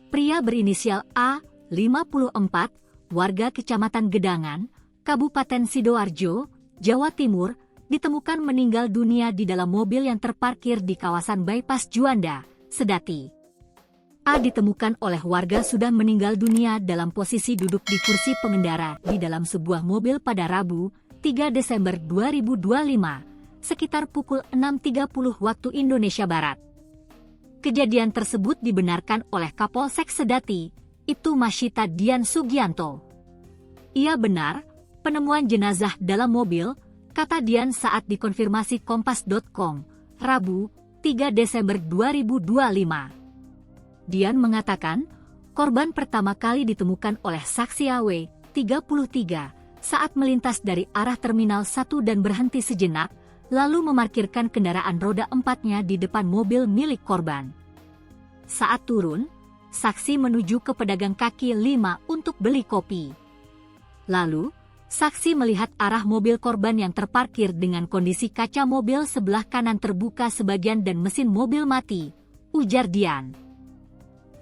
Pria berinisial A, 54, warga Kecamatan Gedangan, Kabupaten Sidoarjo, Jawa Timur, ditemukan meninggal dunia di dalam mobil yang terparkir di kawasan Bypass Juanda, Sedati. A ditemukan oleh warga sudah meninggal dunia dalam posisi duduk di kursi pengendara di dalam sebuah mobil pada Rabu, 3 Desember 2025, sekitar pukul 6.30 waktu Indonesia Barat. Kejadian tersebut dibenarkan oleh Kapolsek Sedati, Ibtu Masyita Dian Sugianto. Ia benar, penemuan jenazah dalam mobil, kata Dian saat dikonfirmasi Kompas.com, Rabu, 3 Desember 2025. Dian mengatakan, korban pertama kali ditemukan oleh saksi AW, 33, saat melintas dari arah Terminal 1 dan berhenti sejenak, lalu memarkirkan kendaraan roda 4-nya di depan mobil milik korban. Saat turun, saksi menuju ke pedagang kaki 5 untuk beli kopi. Lalu, saksi melihat arah mobil korban yang terparkir dengan kondisi kaca mobil sebelah kanan terbuka sebagian dan mesin mobil mati, ujar Dian.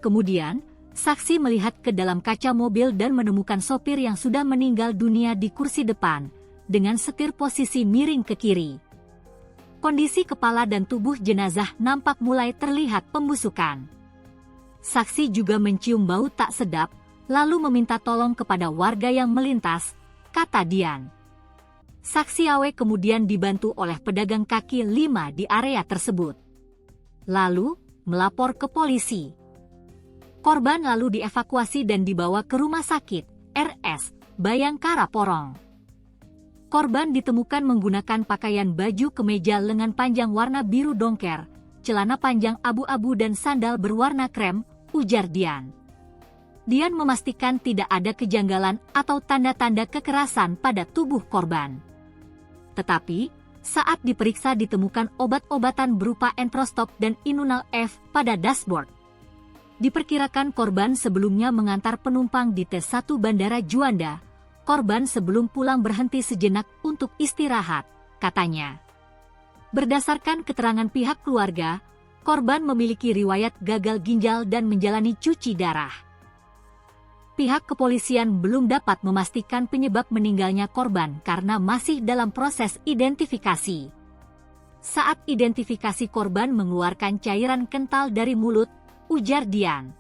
Kemudian, saksi melihat ke dalam kaca mobil dan menemukan sopir yang sudah meninggal dunia di kursi depan, dengan setir posisi miring ke kiri. Kondisi kepala dan tubuh jenazah nampak mulai terlihat pembusukan. Saksi juga mencium bau tak sedap, lalu meminta tolong kepada warga yang melintas, kata Dian. Saksi AW kemudian dibantu oleh pedagang kaki 5 di area tersebut. Lalu, melapor ke polisi. Korban lalu dievakuasi dan dibawa ke rumah sakit, RS, Bayangkara Porong. Korban ditemukan menggunakan pakaian baju kemeja lengan panjang warna biru dongker, celana panjang abu-abu dan sandal berwarna krem, ujar Dian. Dian memastikan tidak ada kejanggalan atau tanda-tanda kekerasan pada tubuh korban. Tetapi, saat diperiksa ditemukan obat-obatan berupa Entrostop dan Inunal F pada dashboard. Diperkirakan korban sebelumnya mengantar penumpang di T1 Bandara Juanda. Korban sebelum pulang berhenti sejenak untuk istirahat, katanya. Berdasarkan keterangan pihak keluarga, korban memiliki riwayat gagal ginjal dan menjalani cuci darah. Pihak kepolisian belum dapat memastikan penyebab meninggalnya korban karena masih dalam proses identifikasi. Saat identifikasi korban mengeluarkan cairan kental dari mulut, ujar Dian.